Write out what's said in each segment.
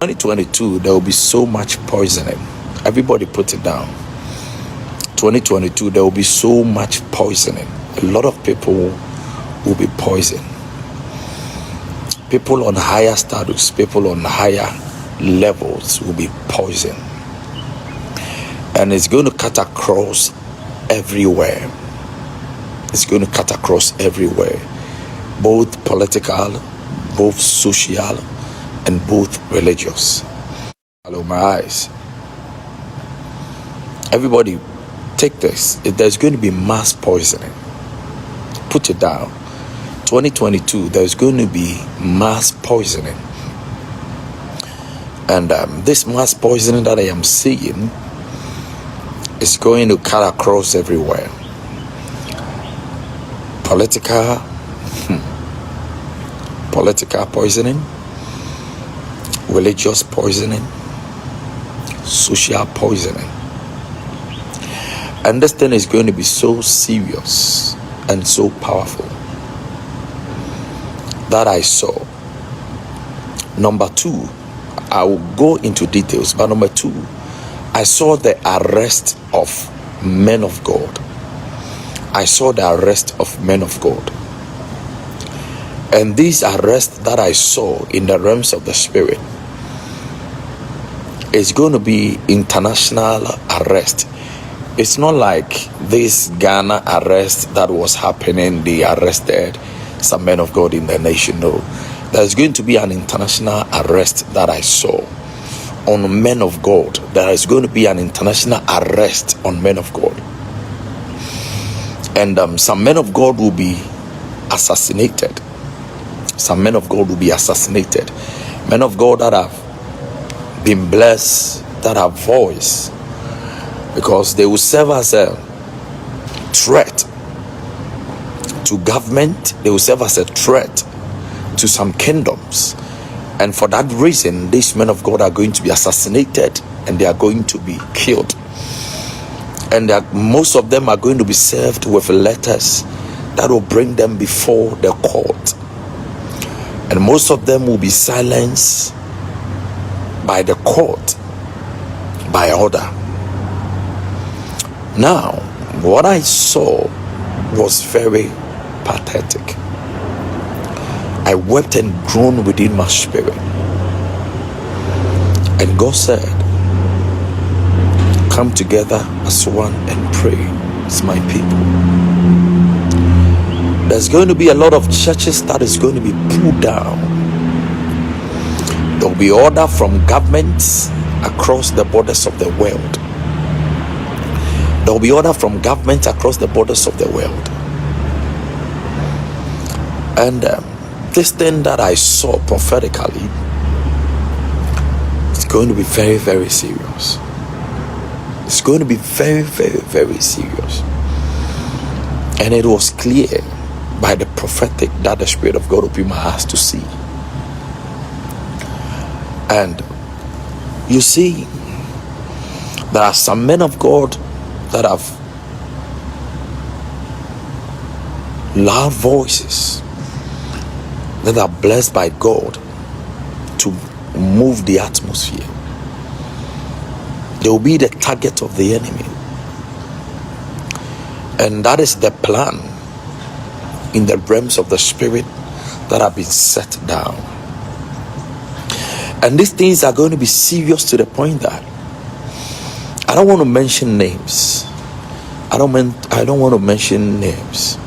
2022, there will be so much poisoning. Everybody put it down. 2022, there will be so much poisoning. A lot of people will be poisoned. People on higher status, people on higher levels will be poisoned. And it's going to cut across everywhere. It's going to cut across everywhere. Both political, both social, and both religious. Hello, my eyes. Everybody, take this. There's going to be mass poisoning. Put it down. 2022, there's going to be mass poisoning. And this mass poisoning that I am seeing is going to cut across everywhere. Political poisoning, religious poisoning, social poisoning. And this thing is going to be so serious and so powerful that I saw. Number two, I will go into details, but number two, I saw the arrest of men of God. I saw the arrest of men of God. And these arrests that I saw in the realms of the spirit is going to be international arrest. It's not like this Ghana arrest that was happening. They arrested some men of God in the nation. No, there's going to be an international arrest that I saw on men of God. There is going to be an international arrest on men of God. And some men of God will be assassinated. Some men of God will be assassinated. Men of God that have been blessed, that have voice, because they will serve as a threat to government. They will serve as a threat to some kingdoms. And for that reason, these men of God are going to be assassinated and they are going to be killed. And most of them are going to be served with letters that will bring them before the court. And most of them will be silenced by the court, by order. Now, what I saw was very pathetic. I wept and groaned within my spirit. And God said, come together as one and pray as my people. There's going to be a lot of churches that is going to be pulled down. There will be order from governments across the borders of the world. There will be order from governments across the borders of the world. And this thing that I saw prophetically is going to be very, very serious. It's going to be very, very, very serious. And it was clear by the prophetic that the Spirit of God opened my eyes to see. And you see, there are some men of God that have loud voices, that are blessed by God to move the atmosphere. They will be the target of the enemy. And that is the plan in the realms of the spirit that have been set down. And these things are going to be serious to the point that I don't want to mention names. I don't want to mention names.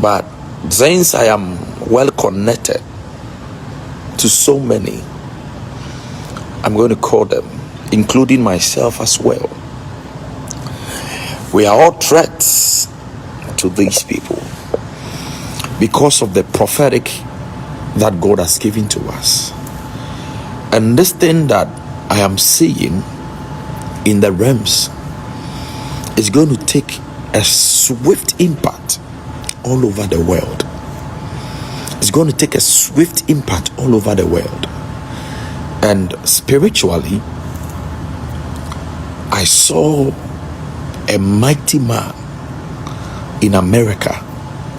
But since I am well connected to so many, I'm going to call them, including myself as well. We are all threats to these people because of the prophetic that God has given to us. And this thing that I am seeing in the realms is going to take a swift impact all over the world. It's going to take a swift impact all over the world. And spiritually, I saw a mighty man in America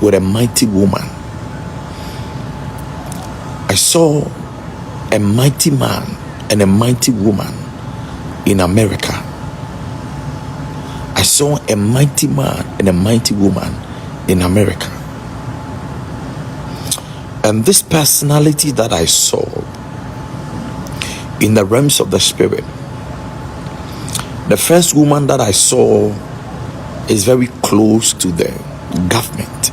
with a mighty woman. I saw a mighty man and a mighty woman in America. I saw a mighty man and a mighty woman in America. And this personality that I saw in the realms of the spirit, the first woman that I saw is very close to the government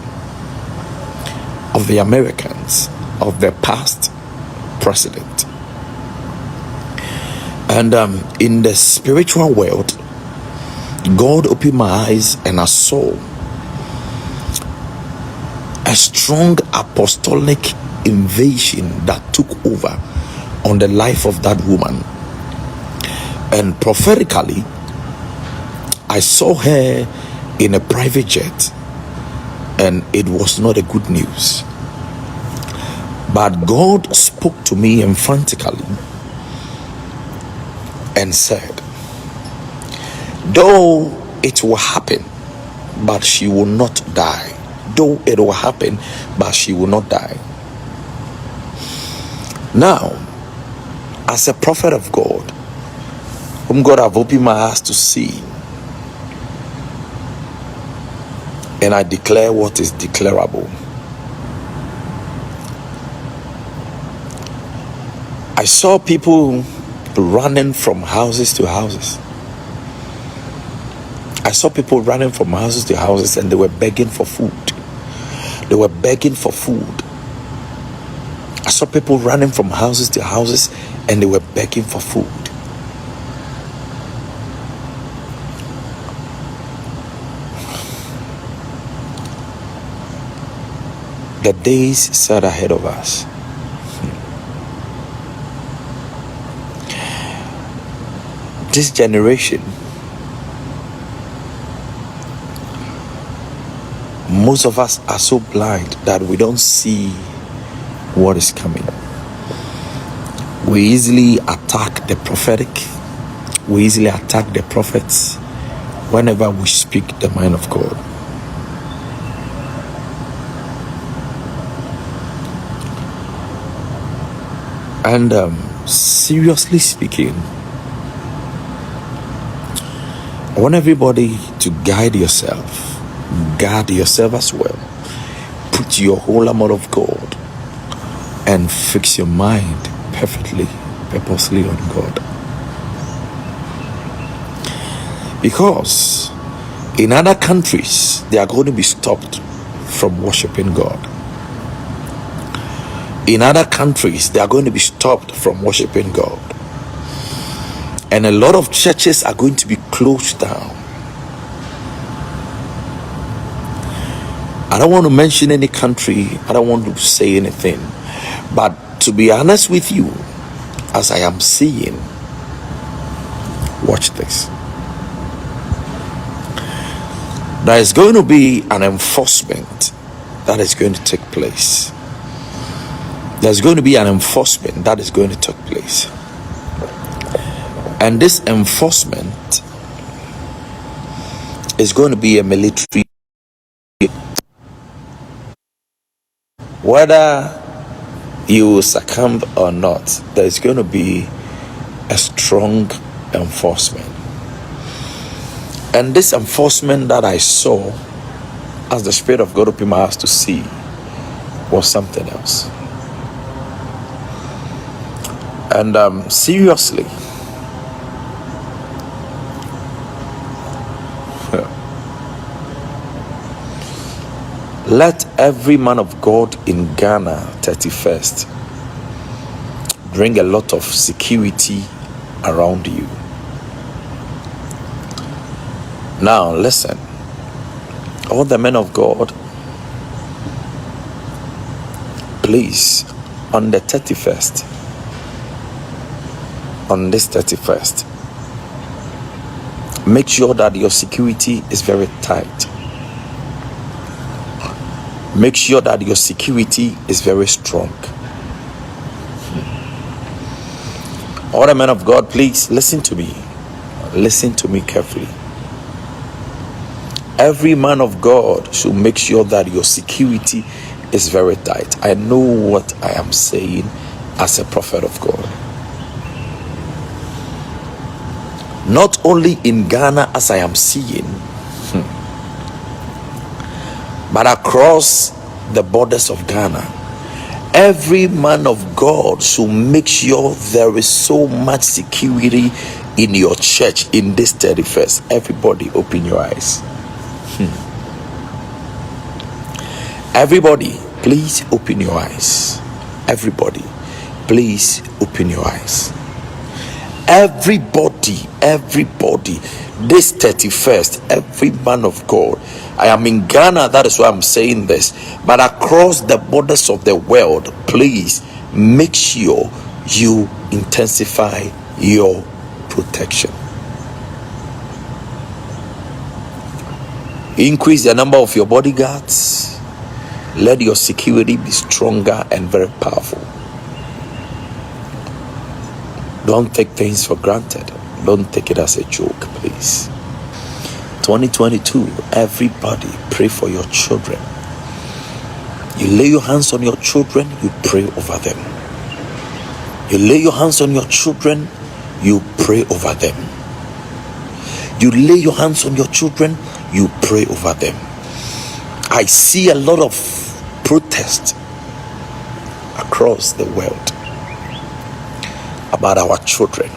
of the Americans, of their past president. And in the spiritual world, God opened my eyes and I saw a strong apostolic invasion that took over on the life of that woman. And prophetically, I saw her in a private jet, and it was not a good news. But God spoke to me emphatically and said, though it will happen, but she will not die. Though it will happen, but she will not die. Now, as a prophet of God, whom God have opened my eyes to see, and I declare what is declarable. I saw people running from houses to houses. I saw people running from houses to houses, and they were begging for food. They were begging for food. I saw people running from houses to houses, and they were begging for food. The days set ahead of us. This generation, most of us are so blind that we don't see what is coming. We easily attack the prophetic. We easily attack the prophets whenever we speak the mind of God. And seriously speaking, I want everybody to guide yourself. Guard yourself as well. Put your whole armor of God and fix your mind perfectly, purposely on God. Because in other countries, they are going to be stopped from worshiping God. In other countries, they are going to be stopped from worshiping God. And a lot of churches are going to be closed down. I don't want to mention any country. I don't want to say anything. But to be honest with you, as I am seeing, watch this. There is going to be an enforcement that is going to take place. There's going to be an enforcement that is going to take place. And this enforcement is going to be a military. Whether you succumb or not, there's going to be a strong enforcement. And this enforcement that I saw, as the Spirit of God opened my eyes to see, was something else. And seriously, let every man of God in Ghana 31st bring a lot of security around you. Now listen, all the men of God, please, on the 31st, on this 31st, make sure that your security is very tight. Make sure that your security is very strong. All the men of God, please listen to me. Listen to me carefully. Every man of God should make sure that your security is very tight. I know what I am saying as a prophet of God. Not only in Ghana, as I am seeing, but across the borders of Ghana. Every man of God should make sure there is so much security in your church in this 31st. Everybody, open your eyes. Everybody, please open your eyes. Everybody, please open your eyes. Everybody, this 31st, every man of God. I am in Ghana, that is why I'm saying this. But across the borders of the world, please make sure you intensify your protection. Increase the number of your bodyguards. Let your security be stronger and very powerful. Don't take things for granted. Don't take it as a joke, please. 2022, everybody pray for your children. You lay your hands on your children, you pray over them. You lay your hands on your children, you pray over them. You lay your hands on your children, you pray over them. I see a lot of protest across the world about our children.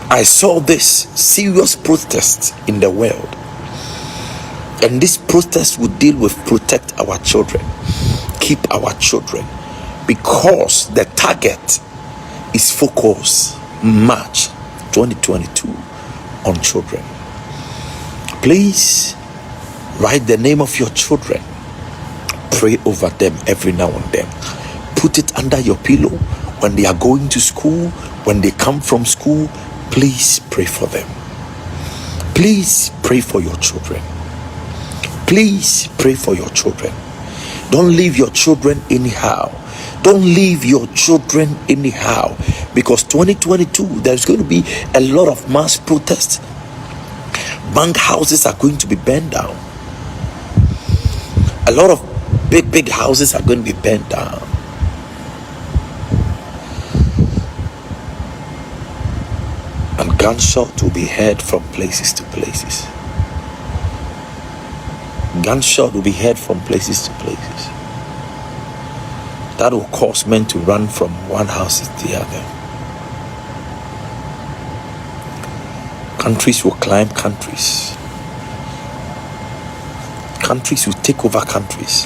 I saw this serious protest in the world, and this protest would deal with protect our children, keep our children, because the target is focused March 2022 on children. Please write the name of your children, pray over them every now and then, put it under your pillow when they are going to school, when they come from school. Please pray for them. Please pray for your children. Please pray for your children. Don't leave your children anyhow. Don't leave your children anyhow, because 2022 there's going to be a lot of mass protests. Bank houses are going to be burned down. A lot of big houses are going to be burned down. And gunshot will be heard from places to places. Gunshot will be heard from places to places. That will cause men to run from one house to the other. Countries will climb countries. Countries will take over countries.